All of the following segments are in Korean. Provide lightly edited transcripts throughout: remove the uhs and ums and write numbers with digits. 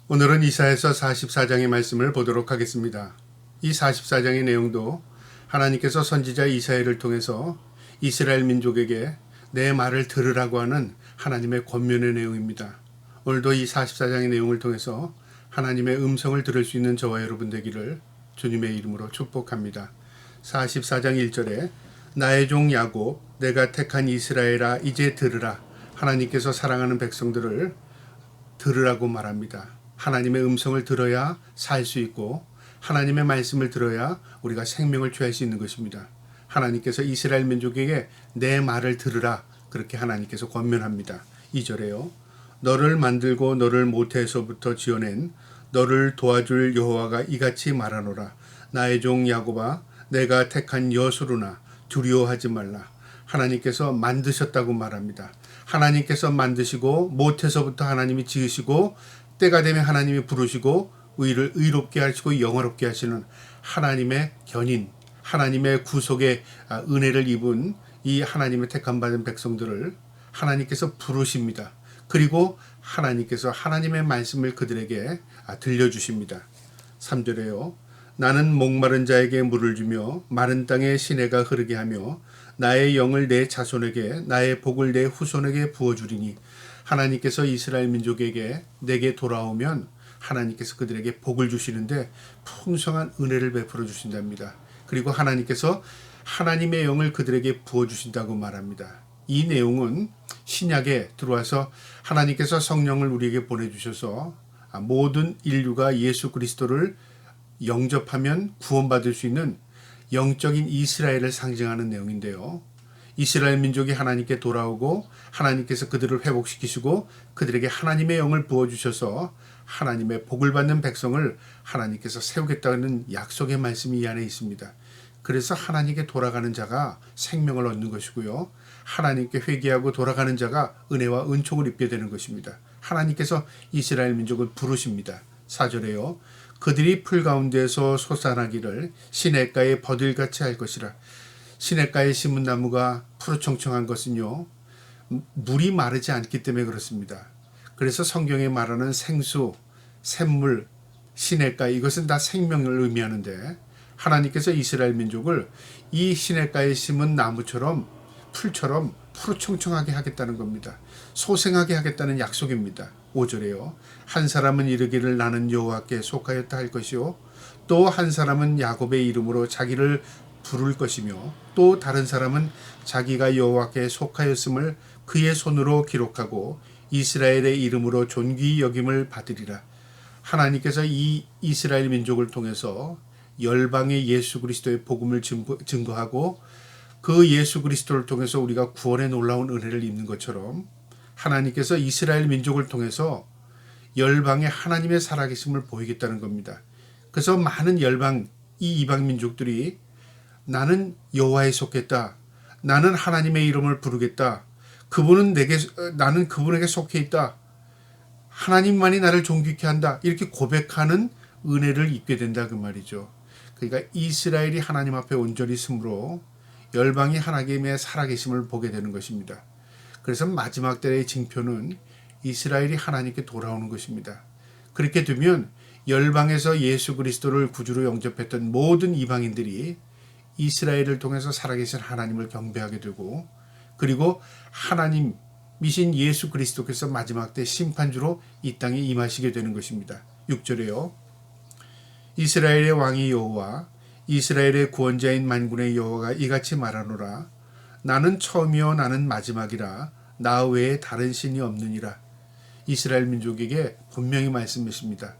오늘은 이사야서 44장의 말씀을 보도록 하겠습니다. 이 44장의 내용도 하나님께서 선지자 이사야를 통해서 이스라엘 민족에게 내 말을 들으라고 하는 하나님의 권면의 내용입니다. 오늘도 이 44장의 내용을 통해서 하나님의 음성을 들을 수 있는 저와 여러분 되기를 주님의 이름으로 축복합니다. 44장 1절에 나의 종 야곱 내가 택한 이스라엘아 이제 들으라. 하나님께서 사랑하는 백성들을 들으라고 말합니다. 하나님의 음성을 들어야 살 수 있고 하나님의 말씀을 들어야 우리가 생명을 취할 수 있는 것입니다. 하나님께서 이스라엘 민족에게 내 말을 들으라 그렇게 하나님께서 권면합니다. 2절에요. 너를 만들고 너를 모태에서부터 지어낸 너를 도와줄 여호와가 이같이 말하노라. 나의 종 야곱아 내가 택한 여수르나 두려워하지 말라. 하나님께서 만드셨다고 말합니다. 하나님께서 만드시고 모태에서부터 하나님이 지으시고 때가 되면 하나님이 부르시고 의롭게 하시고 영화롭게 하시는 하나님의 견인, 하나님의 구속의 은혜를 입은 이 하나님의 택함받은 백성들을 하나님께서 부르십니다. 그리고 하나님께서 하나님의 말씀을 그들에게 들려주십니다. 3절에요. 나는 목마른 자에게 물을 주며 마른 땅에 시내가 흐르게 하며 나의 영을 내 자손에게 나의 복을 내 후손에게 부어주리니 하나님께서 이스라엘 민족에게 내게 돌아오면 하나님께서 그들에게 복을 주시는데 풍성한 은혜를 베풀어 주신답니다. 그리고 하나님께서 하나님의 영을 그들에게 부어주신다고 말합니다. 이 내용은 신약에 들어와서 하나님께서 성령을 우리에게 보내주셔서 모든 인류가 예수 그리스도를 영접하면 구원받을 수 있는 영적인 이스라엘을 상징하는 내용인데요. 이스라엘 민족이 하나님께 돌아오고 하나님께서 그들을 회복시키시고 그들에게 하나님의 영을 부어주셔서 하나님의 복을 받는 백성을 하나님께서 세우겠다는 약속의 말씀이 이 안에 있습니다. 그래서 하나님께 돌아가는 자가 생명을 얻는 것이고요. 하나님께 회개하고 돌아가는 자가 은혜와 은총을 입게 되는 것입니다. 하나님께서 이스라엘 민족을 부르십니다. 4절에요. 그들이 풀 가운데서 솟아나기를 시냇가에 버들같이 할 것이라. 시냇가에 심은 나무가 푸르청청한 것은요, 물이 마르지 않기 때문에 그렇습니다. 그래서 성경에 말하는 생수, 샘물, 시냇가 이것은 다 생명을 의미하는데 하나님께서 이스라엘 민족을 이 시냇가에 심은 나무처럼 풀처럼 푸르청청하게 하겠다는 겁니다. 소생하게 하겠다는 약속입니다. 5절에요. 한 사람은 이르기를 나는 여호와께 속하였다 할 것이요 또 한 사람은 야곱의 이름으로 자기를 부를 것이며 또 다른 사람은 자기가 여호와께 속하였음을 그의 손으로 기록하고 이스라엘의 이름으로 존귀히 여김을 받으리라. 하나님께서 이 이스라엘 민족을 통해서 열방의 예수 그리스도의 복음을 증거하고 그 예수 그리스도를 통해서 우리가 구원의 놀라운 은혜를 입는 것처럼 하나님께서 이스라엘 민족을 통해서 열방의 하나님의 살아계심을 보이겠다는 겁니다. 그래서 많은 열방, 이 이방 민족들이 나는 여호와에 속했다. 나는 하나님의 이름을 부르겠다. 나는 그분에게 속해 있다. 하나님만이 나를 존귀케 한다. 이렇게 고백하는 은혜를 입게 된다 그 말이죠. 그러니까 이스라엘이 하나님 앞에 온전히 숨으로 열방이 하나님의 살아계심을 보게 되는 것입니다. 그래서 마지막 때의 징표는 이스라엘이 하나님께 돌아오는 것입니다. 그렇게 되면 열방에서 예수 그리스도를 구주로 영접했던 모든 이방인들이 이스라엘을 통해서 살아계신 하나님을 경배하게 되고 그리고 하나님이신 예수 그리스도께서 마지막 때 심판주로 이 땅에 임하시게 되는 것입니다. 6절에요. 이스라엘의 왕이 여호와 이스라엘의 구원자인 만군의 여호와가 이같이 말하노라. 나는 처음이요 나는 마지막이라 나 외에 다른 신이 없느니라. 이스라엘 민족에게 분명히 말씀하십니다.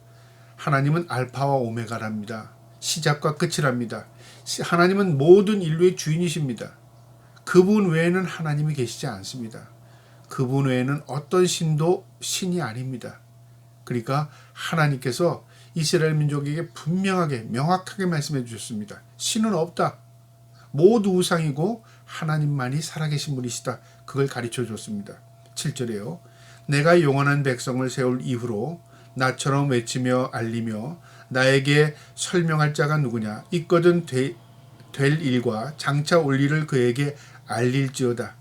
하나님은 알파와 오메가랍니다. 시작과 끝이랍니다. 하나님은 모든 인류의 주인이십니다. 그분 외에는 하나님이 계시지 않습니다. 그분 외에는 어떤 신도 신이 아닙니다. 그러니까 하나님께서 이스라엘 민족에게 분명하게 명확하게 말씀해 주셨습니다. 신은 없다. 모두 우상이고 하나님만이 살아계신 분이시다. 그걸 가르쳐 줬습니다. 7절에요. 내가 영원한 백성을 세울 이후로 나처럼 외치며 알리며 나에게 설명할 자가 누구냐. 있거든 될 일과 장차 올 일을 그에게 알릴지어다.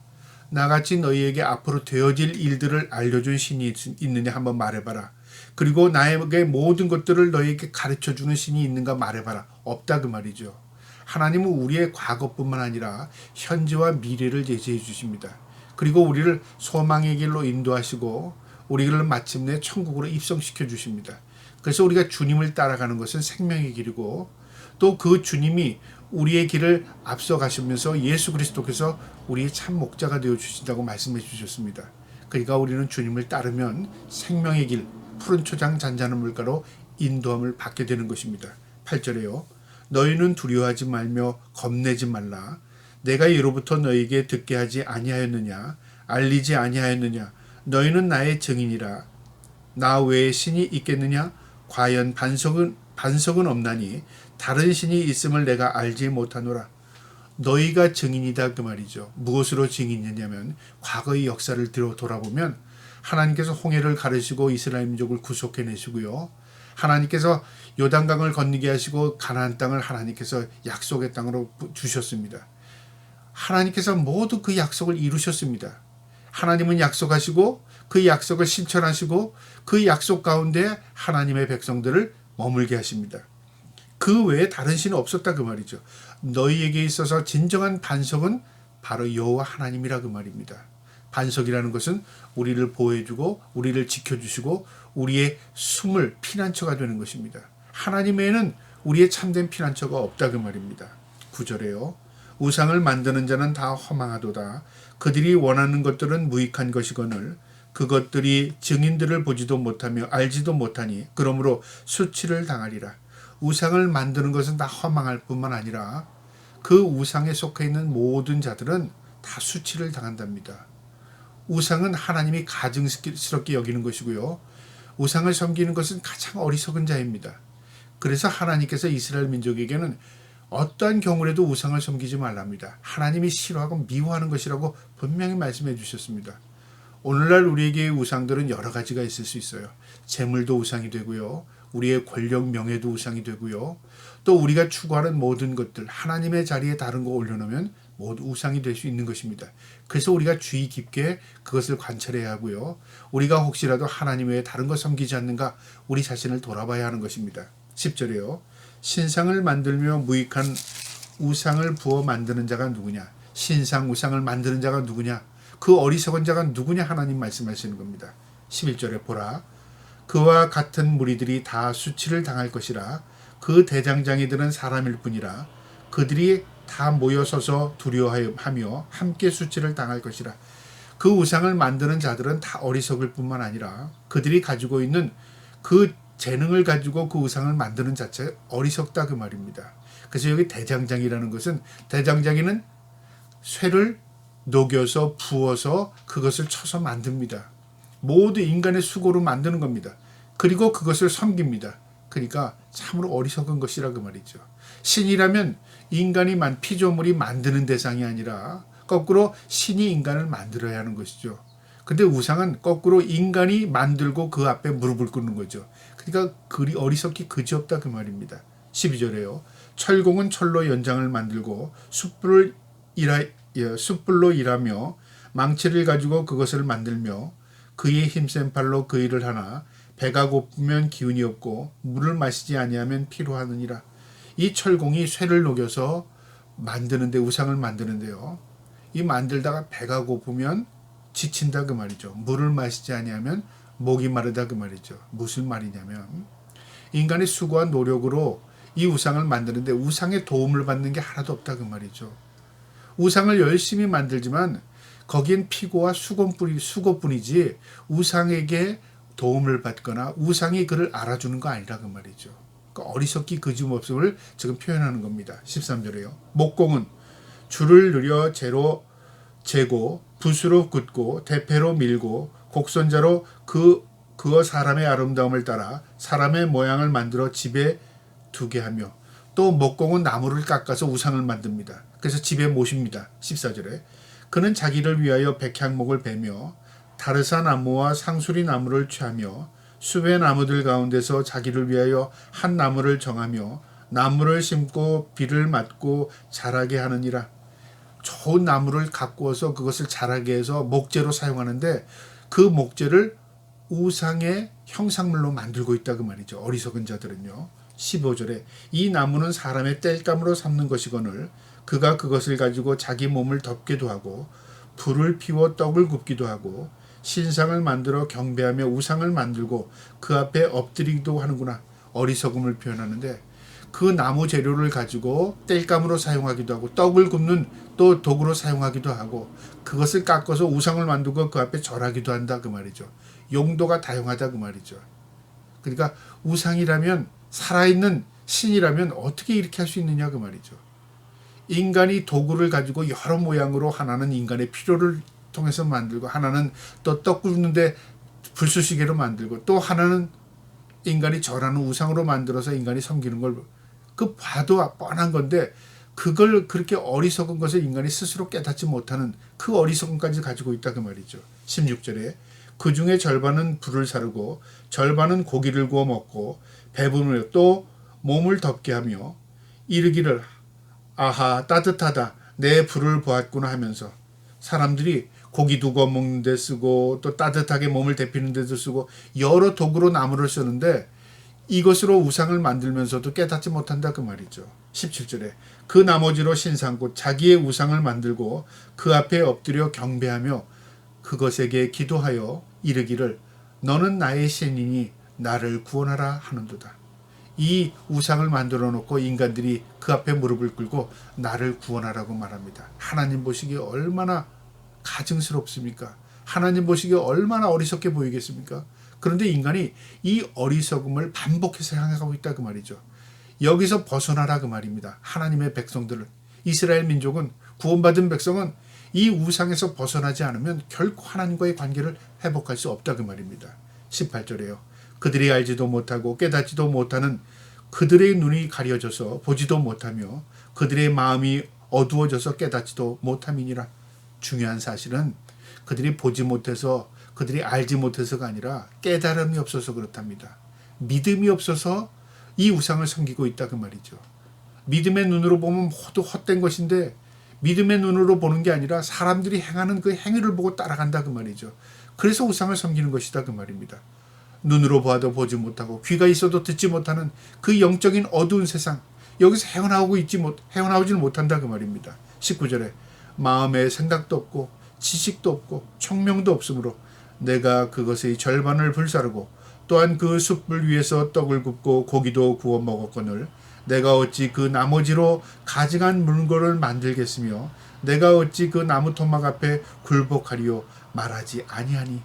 나같이 너희에게 앞으로 되어질 일들을 알려준 신이 있느냐 한번 말해봐라. 그리고 나에게 모든 것들을 너에게 가르쳐주는 신이 있는가 말해봐라. 없다 그 말이죠. 하나님은 우리의 과거뿐만 아니라 현재와 미래를 제시해 주십니다. 그리고 우리를 소망의 길로 인도하시고 우리를 마침내 천국으로 입성시켜 주십니다. 그래서 우리가 주님을 따라가는 것은 생명의 길이고 또 그 주님이 우리의 길을 앞서 가시면서 예수 그리스도께서 우리의 참 목자가 되어 주신다고 말씀해 주셨습니다. 그러니까 우리는 주님을 따르면 생명의 길, 푸른 초장 잔잔한 물가로 인도함을 받게 되는 것입니다. 8절에요. 너희는 두려워하지 말며 겁내지 말라. 내가 예로부터 너희에게 듣게 하지 아니하였느냐? 알리지 아니하였느냐? 너희는 나의 증인이라. 나 외에 신이 있겠느냐? 과연 반석은 없나니 다른 신이 있음을 내가 알지 못하노라. 너희가 증인이다 그 말이죠. 무엇으로 증인이냐면 과거의 역사를 돌아보면 하나님께서 홍해를 가르시고 이스라엘 민족을 구속해내시고요. 하나님께서 요단강을 건너게 하시고 가나안 땅을 하나님께서 약속의 땅으로 주셨습니다. 하나님께서 모두 그 약속을 이루셨습니다. 하나님은 약속하시고 그 약속을 실천하시고 그 약속 가운데 하나님의 백성들을 머물게 하십니다. 그 외에 다른 신은 없었다 그 말이죠. 너희에게 있어서 진정한 반석은 바로 여호와 하나님이라 그 말입니다. 반석이라는 것은 우리를 보호해주고 우리를 지켜주시고 우리의 숨을 피난처가 되는 것입니다. 하나님 외에는 우리의 참된 피난처가 없다 그 말입니다. 9절에요. 우상을 만드는 자는 다 허망하도다. 그들이 원하는 것들은 무익한 것이거늘 그것들이 증인들을 보지도 못하며 알지도 못하니 그러므로 수치를 당하리라. 우상을 만드는 것은 다 허망할 뿐만 아니라 그 우상에 속해 있는 모든 자들은 다 수치를 당한답니다. 우상은 하나님이 가증스럽게 여기는 것이고요. 우상을 섬기는 것은 가장 어리석은 자입니다. 그래서 하나님께서 이스라엘 민족에게는 어떠한 경우라도 우상을 섬기지 말랍니다. 하나님이 싫어하고 미워하는 것이라고 분명히 말씀해 주셨습니다. 오늘날 우리에게의 우상들은 여러 가지가 있을 수 있어요. 재물도 우상이 되고요. 우리의 권력, 명예도 우상이 되고요. 또 우리가 추구하는 모든 것들, 하나님의 자리에 다른 거 올려놓으면 모두 우상이 될 수 있는 것입니다. 그래서 우리가 주의 깊게 그것을 관찰해야 하고요. 우리가 혹시라도 하나님 외에 다른 거 섬기지 않는가 우리 자신을 돌아봐야 하는 것입니다. 10절에요. 신상을 만들며 무익한 우상을 부어 만드는 자가 누구냐? 신상 우상을 만드는 자가 누구냐? 그 어리석은 자가 누구냐? 하나님 말씀하시는 겁니다. 11절에 보라. 그와 같은 무리들이 다 수치를 당할 것이라. 그 대장장이들은 사람일 뿐이라. 그들이 다 모여서서 두려워하며 함께 수치를 당할 것이라. 그 우상을 만드는 자들은 다 어리석을 뿐만 아니라 그들이 가지고 있는 그 재능을 가지고 그 우상을 만드는 자체가 어리석다 그 말입니다. 그래서 여기 대장장이라는 것은 대장장이는 쇠를 녹여서 부어서 그것을 쳐서 만듭니다. 모두 인간의 수고로 만드는 겁니다. 그리고 그것을 섬깁니다. 그러니까 참으로 어리석은 것이라 그 말이죠. 신이라면 인간이 피조물이 만드는 대상이 아니라 거꾸로 신이 인간을 만들어야 하는 것이죠. 근데 우상은 거꾸로 인간이 만들고 그 앞에 무릎을 꿇는 거죠. 그러니까 그리 어리석기 그지없다 그 말입니다. 12절에요. 철공은 철로 연장을 만들고 숯불로 일하며 망치를 가지고 그것을 만들며 그의 힘센 팔로 그 일을 하나 배가 고프면 기운이 없고 물을 마시지 아니하면 피로하느니라. 이 철공이 쇠를 녹여서 만드는데 우상을 만드는데요. 이 만들다가 배가 고프면 지친다 그 말이죠. 물을 마시지 아니하면 목이 마르다 그 말이죠. 무슨 말이냐면 인간의 수고와 노력으로 이 우상을 만드는데 우상의 도움을 받는 게 하나도 없다 그 말이죠. 우상을 열심히 만들지만 거기엔 피고와 수고뿐이지 우상에게 도움을 받거나 우상이 그를 알아주는 거 아니라 그 말이죠. 그러니까 어리석기 그지없음을 지금 표현하는 겁니다. 13절에요. 목공은 줄을 늘여 재로 재고 붓으로 긋고 대패로 밀고 곡선자로 그어 사람의 아름다움을 따라 사람의 모양을 만들어 집에 두게 하며 또 목공은 나무를 깎아서 우상을 만듭니다. 그래서 집에 모십니다. 14절에 그는 자기를 위하여 백향목을 베며 다르사 나무와 상수리 나무를 취하며 숲의 나무들 가운데서 자기를 위하여 한 나무를 정하며 나무를 심고 비를 맞고 자라게 하느니라. 좋은 나무를 가꾸어서 그것을 자라게 해서 목재로 사용하는데 그 목재를 우상의 형상물로 만들고 있다 그 말이죠. 어리석은 자들은요. 15절에 이 나무는 사람의 땔감으로 삼는 것이거늘 그가 그것을 가지고 자기 몸을 덮기도 하고 불을 피워 떡을 굽기도 하고 신상을 만들어 경배하며 우상을 만들고 그 앞에 엎드리기도 하는구나. 어리석음을 표현하는데 그 나무 재료를 가지고 땔감으로 사용하기도 하고 떡을 굽는 또 도구로 사용하기도 하고 그것을 깎아서 우상을 만들고 그 앞에 절하기도 한다 그 말이죠. 용도가 다양하다 그 말이죠. 그러니까 우상이라면 살아있는 신이라면 어떻게 이렇게 할 수 있느냐 그 말이죠. 인간이 도구를 가지고 여러 모양으로 하나는 인간의 필요를 통해서 만들고 하나는 또 떡 굽는데 불쏘시개로 만들고 또 하나는 인간이 절하는 우상으로 만들어서 인간이 섬기는 걸 그 봐도 뻔한 건데 그걸 그렇게 어리석은 것을 인간이 스스로 깨닫지 못하는 그 어리석음까지 가지고 있다 그 말이죠. 16절에 그 중에 절반은 불을 사르고 절반은 고기를 구워 먹고 배분을 또 몸을 덮게 하며 이르기를 아하 따뜻하다 내 불을 보았구나 하면서 사람들이 고기도 구워 먹는 데 쓰고 또 따뜻하게 몸을 데피는 데도 쓰고 여러 도구로 나무를 쓰는데 이것으로 우상을 만들면서도 깨닫지 못한다 그 말이죠. 17절에 그 나머지로 신상 곧 자기의 우상을 만들고 그 앞에 엎드려 경배하며 그것에게 기도하여 이르기를 너는 나의 신이니 나를 구원하라 하는도다. 이 우상을 만들어 놓고 인간들이 그 앞에 무릎을 꿇고 나를 구원하라고 말합니다. 하나님 보시기에 얼마나 가증스럽습니까? 하나님 보시기에 얼마나 어리석게 보이겠습니까? 그런데 인간이 이 어리석음을 반복해서 향해가고 있다 그 말이죠. 여기서 벗어나라 그 말입니다. 하나님의 백성들은 이스라엘 민족은 구원받은 백성은 이 우상에서 벗어나지 않으면 결코 하나님과의 관계를 회복할 수 없다 그 말입니다. 18절에요. 그들이 알지도 못하고 깨닫지도 못하는 그들의 눈이 가려져서 보지도 못하며 그들의 마음이 어두워져서 깨닫지도 못함이니라. 중요한 사실은 그들이 보지 못해서 그들이 알지 못해서가 아니라 깨달음이 없어서 그렇답니다. 믿음이 없어서 이 우상을 섬기고 있다 그 말이죠. 믿음의 눈으로 보면 모두 헛된 것인데 믿음의 눈으로 보는 게 아니라 사람들이 행하는 그 행위를 보고 따라간다 그 말이죠. 그래서 우상을 섬기는 것이다 그 말입니다. 눈으로 보아도 보지 못하고 귀가 있어도 듣지 못하는 그 영적인 어두운 세상 여기서 헤어나오질 못한다 그 말입니다. 19절에 마음에 생각도 없고 지식도 없고 총명도 없으므로 내가 그것의 절반을 불사르고 또한 그 숯불 위에서 떡을 굽고 고기도 구워 먹었거늘 내가 어찌 그 나머지로 가증한 물건을 만들겠으며 내가 어찌 그 나무 토막 앞에 굴복하리요 말하지 아니하니.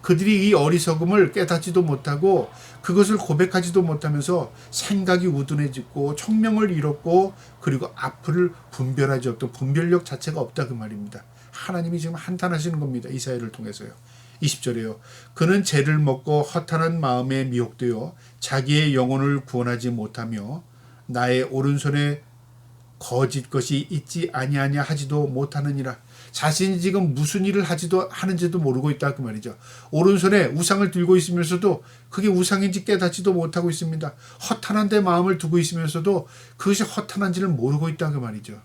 그들이 이 어리석음을 깨닫지도 못하고 그것을 고백하지도 못하면서 생각이 우둔해지고 총명을 잃었고 그리고 앞을 분별하지 없던 분별력 자체가 없다 그 말입니다. 하나님이 지금 한탄하시는 겁니다. 이사야를 통해서요. 20절에요. 그는 죄를 먹고 허탄한 마음에 미혹되어 자기의 영혼을 구원하지 못하며 나의 오른손에 거짓 것이 있지 아니하냐 하지도 못하느니라. 자신이 지금 무슨 일을 하는지도 모르고 있다 그 말이죠. 오른손에 우상을 들고 있으면서도 그게 우상인지 깨닫지도 못하고 있습니다. 허탄한 데 마음을 두고 있으면서도 그것이 허탄한지를 모르고 있다 그 말이죠.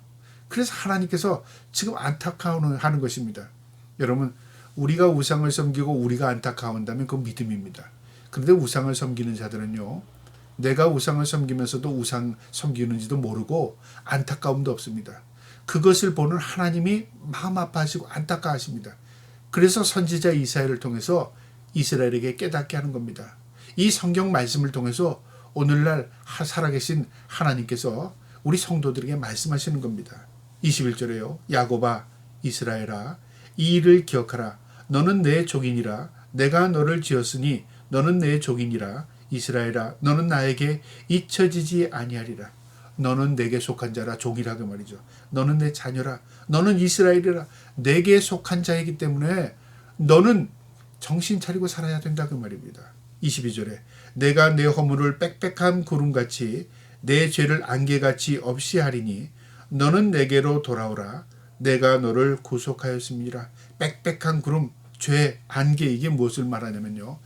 그래서 하나님께서 지금 안타까워하는 것입니다. 여러분 우리가 우상을 섬기고 우리가 안타까워한다면 그건 믿음입니다. 그런데 우상을 섬기는 자들은요. 내가 우상을 섬기면서도 우상 섬기는지도 모르고 안타까움도 없습니다. 그것을 보는 하나님이 마음 아파하시고 안타까워하십니다. 그래서 선지자 이사야를 통해서 이스라엘에게 깨닫게 하는 겁니다. 이 성경 말씀을 통해서 오늘날 살아계신 하나님께서 우리 성도들에게 말씀하시는 겁니다. 21절에요. 야곱아 이스라엘아 이 일을 기억하라. 너는 내 족이니라. 내가 너를 지었으니 너는 내 족이니라. 이스라엘아 너는 나에게 잊혀지지 아니하리라. 너는 내게 속한 자라. 족이라 그 말이죠. 너는 내 자녀라. 너는 이스라엘이라. 내게 속한 자이기 때문에 너는 정신 차리고 살아야 된다 그 말입니다. 22절에 내가 내 허물을 빽빽한 구름같이 내 죄를 안개같이 없이 하리니 너는 내게로 돌아오라. 내가 너를 구속하였습니다. 빽빽한 구름, 죄, 안개 이게 무엇을 말하냐면요.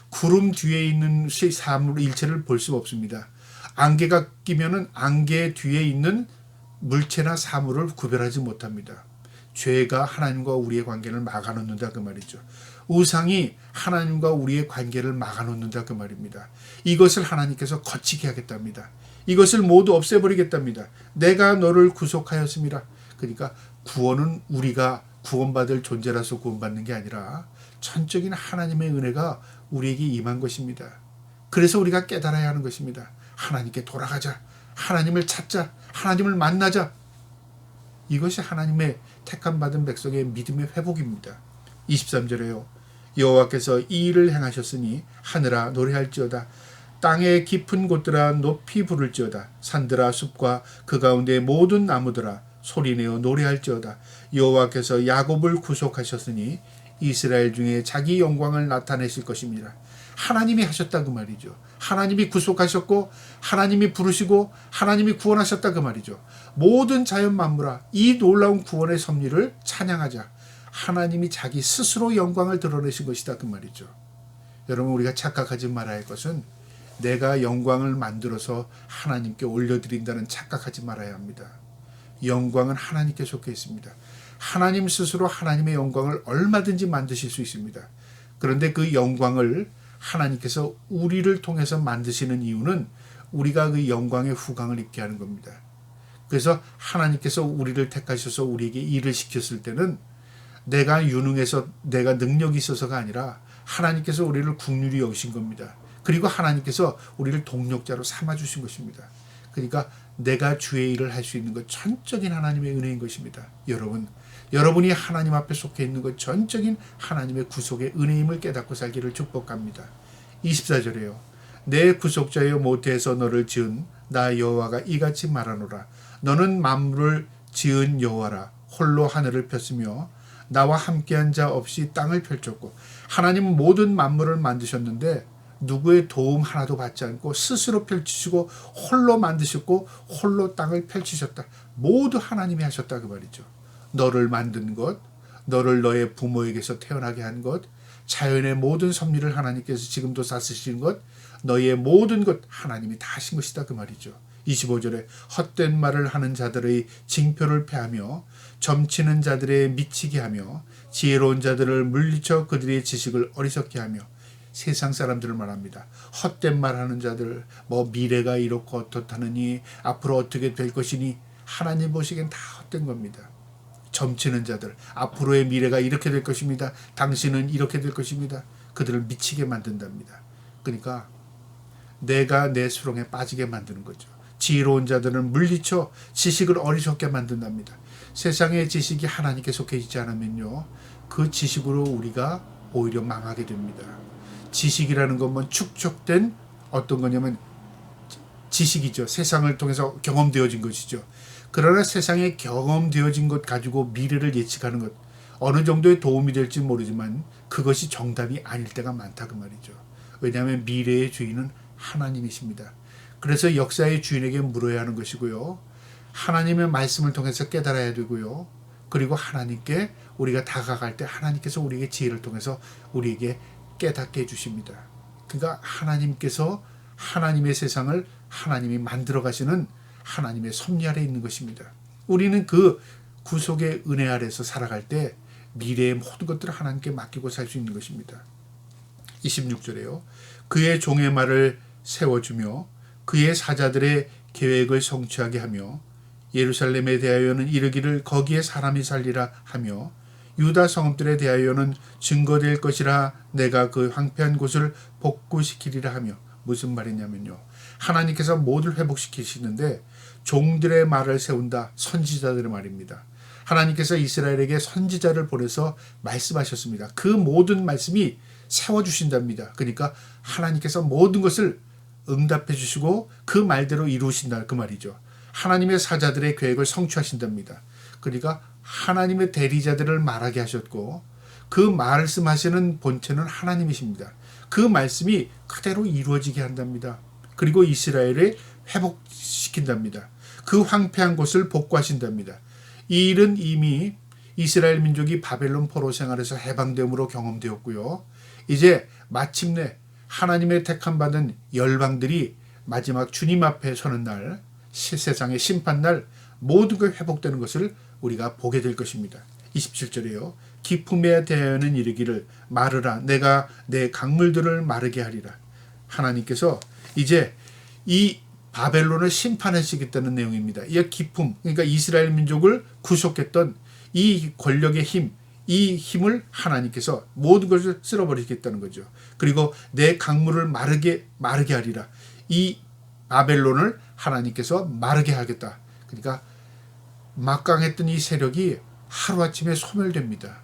구름 뒤에 있는 사물 일체를 볼 수 없습니다. 안개가 끼면은 안개 뒤에 있는 물체나 사물을 구별하지 못합니다. 죄가 하나님과 우리의 관계를 막아놓는다 그 말이죠. 우상이 하나님과 우리의 관계를 막아놓는다 그 말입니다. 이것을 하나님께서 거치게 하겠답니다. 이것을 모두 없애버리겠답니다. 내가 너를 구속하였습니다. 그러니까 구원은 우리가 구원받을 존재라서 구원받는 게 아니라 전적인 하나님의 은혜가 우리에게 임한 것입니다. 그래서 우리가 깨달아야 하는 것입니다. 하나님께 돌아가자. 하나님을 찾자. 하나님을 만나자. 이것이 하나님의 택함받은 백성의 믿음의 회복입니다. 23절에요. 여호와께서 이 일을 행하셨으니 하늘아 노래할지어다. 땅의 깊은 곳들아 높이 부를지어다. 산들아 숲과 그 가운데 모든 나무들아 소리내어 노래할지어다. 여호와께서 야곱을 구속하셨으니 이스라엘 중에 자기 영광을 나타내실 것입니다. 하나님이 하셨다 그 말이죠. 하나님이 구속하셨고 하나님이 부르시고 하나님이 구원하셨다 그 말이죠. 모든 자연 만물아 이 놀라운 구원의 섭리를 찬양하자. 하나님이 자기 스스로 영광을 드러내신 것이다 그 말이죠. 여러분 우리가 착각하지 말아야 할 것은 내가 영광을 만들어서 하나님께 올려드린다는 착각하지 말아야 합니다. 영광은 하나님께 속해 있습니다. 하나님 스스로 하나님의 영광을 얼마든지 만드실 수 있습니다. 그런데 그 영광을 하나님께서 우리를 통해서 만드시는 이유는 우리가 그 영광의 후광을 입게 하는 겁니다. 그래서 하나님께서 우리를 택하셔서 우리에게 일을 시켰을 때는 내가 유능해서 내가 능력이 있어서가 아니라 하나님께서 우리를 긍휼히 여기신 겁니다. 그리고 하나님께서 우리를 동력자로 삼아주신 것입니다. 그러니까 내가 주의 일을 할 수 있는 것 전적인 하나님의 은혜인 것입니다. 여러분이 하나님 앞에 속해 있는 것 전적인 하나님의 구속의 은혜임을 깨닫고 살기를 축복합니다. 24절에요. 내 구속자여 모태에서 너를 지은 나 여호와가 이같이 말하노라. 너는 만물을 지은 여호와라. 홀로 하늘을 폈으며 나와 함께한 자 없이 땅을 펼쳤고. 하나님은 모든 만물을 만드셨는데 누구의 도움 하나도 받지 않고 스스로 펼치시고 홀로 만드셨고 홀로 땅을 펼치셨다. 모두 하나님이 하셨다 그 말이죠. 너를 만든 것, 너를 너의 부모에게서 태어나게 한 것, 자연의 모든 섭리를 하나님께서 지금도 다스리신 것, 너의 모든 것 하나님이 다 하신 것이다 그 말이죠. 25절에 헛된 말을 하는 자들의 징표를 패하며 점치는 자들의 미치게 하며 지혜로운 자들을 물리쳐 그들의 지식을 어리석게 하며. 세상 사람들을 말합니다. 헛된 말하는 자들, 미래가 이렇고 어떻다느니 앞으로 어떻게 될 것이니 하나님 보시기엔 다 헛된 겁니다. 점치는 자들, 앞으로의 미래가 이렇게 될 것입니다. 당신은 이렇게 될 것입니다. 그들을 미치게 만든답니다. 그러니까 내가 내 수렁에 빠지게 만드는 거죠. 지혜로운 자들은 물리쳐 지식을 어리석게 만든답니다. 세상의 지식이 하나님께 속해 있지 않으면요, 그 지식으로 우리가 오히려 망하게 됩니다. 지식이라는 것만 축적된 어떤 거냐면 지식이죠. 세상을 통해서 경험되어진 것이죠. 그러나 세상에 경험되어진 것 가지고 미래를 예측하는 것, 어느 정도의 도움이 될지 모르지만 그것이 정답이 아닐 때가 많다 그 말이죠. 왜냐하면 미래의 주인은 하나님이십니다. 그래서 역사의 주인에게 물어야 하는 것이고요. 하나님의 말씀을 통해서 깨달아야 되고요. 그리고 하나님께 우리가 다가갈 때 하나님께서 우리에게 지혜를 통해서 우리에게 깨닫게 해주십니다. 그러니까 하나님께서 하나님의 세상을 하나님이 만들어 가시는 하나님의 섭리 아래 있는 것입니다. 우리는 그 구속의 은혜 아래서 살아갈 때 미래의 모든 것들을 하나님께 맡기고 살 수 있는 것입니다. 26절에요. 그의 종의 말을 세워주며 그의 사자들의 계획을 성취하게 하며 예루살렘에 대하여는 이르기를 거기에 사람이 살리라 하며 유다 성읍들에 대하여는 증거될 것이라 내가 그 황폐한 곳을 복구시키리라 하며. 무슨 말이냐면요, 하나님께서 모두를 회복시키시는데 종들의 말을 세운다. 선지자들의 말입니다. 하나님께서 이스라엘에게 선지자를 보내서 말씀하셨습니다. 그 모든 말씀이 세워주신답니다. 그러니까 하나님께서 모든 것을 응답해 주시고 그 말대로 이루신다 그 말이죠. 하나님의 사자들의 계획을 성취하신답니다. 그러니까 하나님의 대리자들을 말하게 하셨고 그 말씀하시는 본체는 하나님이십니다. 그 말씀이 그대로 이루어지게 한답니다. 그리고 이스라엘을 회복시킨답니다. 그 황폐한 곳을 복구하신답니다. 이 일은 이미 이스라엘 민족이 바벨론 포로 생활에서 해방됨으로 경험되었고요. 이제 마침내 하나님의 택함받은 열방들이 마지막 주님 앞에 서는 날, 세상의 심판날 모든 게 회복되는 것을 우리가 보게 될 것입니다. 27절이에요. 기품에 대하여는 이르기를 마르라 내가 내 강물들을 마르게 하리라. 하나님께서 이제 이 바벨론을 심판하시겠다는 내용입니다. 이 기품, 그러니까 이스라엘 민족을 구속했던 이 권력의 힘, 이 힘을 하나님께서 모든 것을 쓸어버리겠다는 거죠. 그리고 내 강물을 마르게 하리라. 이 바벨론을 하나님께서 마르게 하겠다. 그러니까 막강했던 이 세력이 하루아침에 소멸됩니다.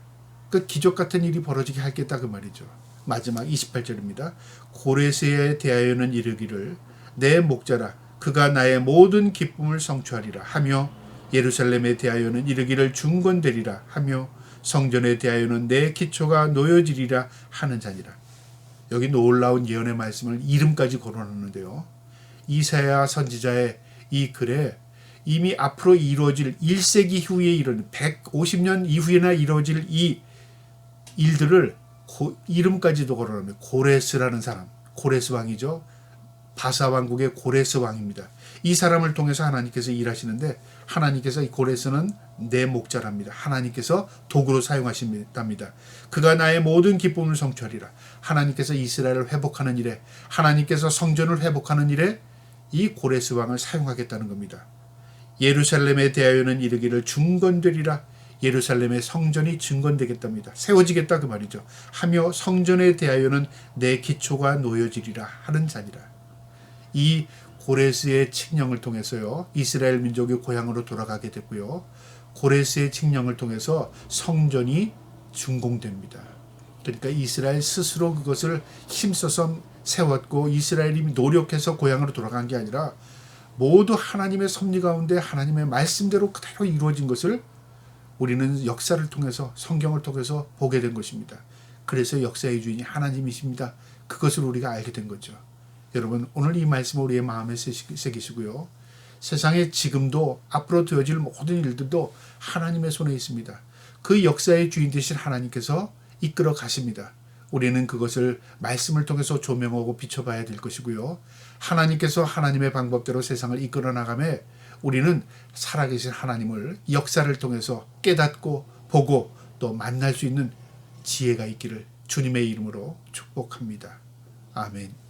그 기적 같은 일이 벌어지게 하겠다 그 말이죠. 마지막 28절입니다. 고레스에 대하여는 이르기를 내 목자라 그가 나의 모든 기쁨을 성취하리라 하며 예루살렘에 대하여는 이르기를 중건되리라 하며 성전에 대하여는 내 기초가 놓여지리라 하는 자니라. 여기 놀라운 예언의 말씀을 이름까지 거론하는데요. 이사야 선지자의 이 글에 이미 앞으로 이루어질 1세기 후에 이런 150년 이후에나 이루어질 이 일들을 이름까지도 거론합니다. 고레스라는 사람, 고레스 왕이죠. 바사 왕국의 고레스 왕입니다. 이 사람을 통해서 하나님께서 일하시는데 하나님께서 이 고레스는 내 목자랍니다. 하나님께서 도구로 사용하신답니다. 그가 나의 모든 기쁨을 성취하리라. 하나님께서 이스라엘을 회복하는 일에, 하나님께서 성전을 회복하는 일에 이 고레스 왕을 사용하겠다는 겁니다. 예루살렘에 대하여는 이르기를 중건되리라. 예루살렘의 성전이 증건되겠답니다. 세워지겠다 그 말이죠. 하며 성전에 대하여는 내 기초가 놓여지리라 하는 자니라. 이 고레스의 칙령을 통해서요 이스라엘 민족이 고향으로 돌아가게 됐고요. 고레스의 칙령을 통해서 성전이 준공됩니다. 그러니까 이스라엘 스스로 그것을 힘써서 세웠고 이스라엘이 노력해서 고향으로 돌아간 게 아니라 모두 하나님의 섭리 가운데 하나님의 말씀대로 그대로 이루어진 것을 우리는 역사를 통해서 성경을 통해서 보게 된 것입니다. 그래서 역사의 주인이 하나님이십니다. 그것을 우리가 알게 된 거죠. 여러분 오늘 이 말씀을 우리의 마음에 새기시고요. 세상에 지금도 앞으로 되어질 모든 일들도 하나님의 손에 있습니다. 그 역사의 주인 되신 하나님께서 이끌어 가십니다. 우리는 그것을 말씀을 통해서 조명하고 비춰봐야 될 것이고요. 하나님께서 하나님의 방법대로 세상을 이끌어 나가며 우리는 살아계신 하나님을 역사를 통해서 깨닫고 보고 또 만날 수 있는 지혜가 있기를 주님의 이름으로 축복합니다. 아멘.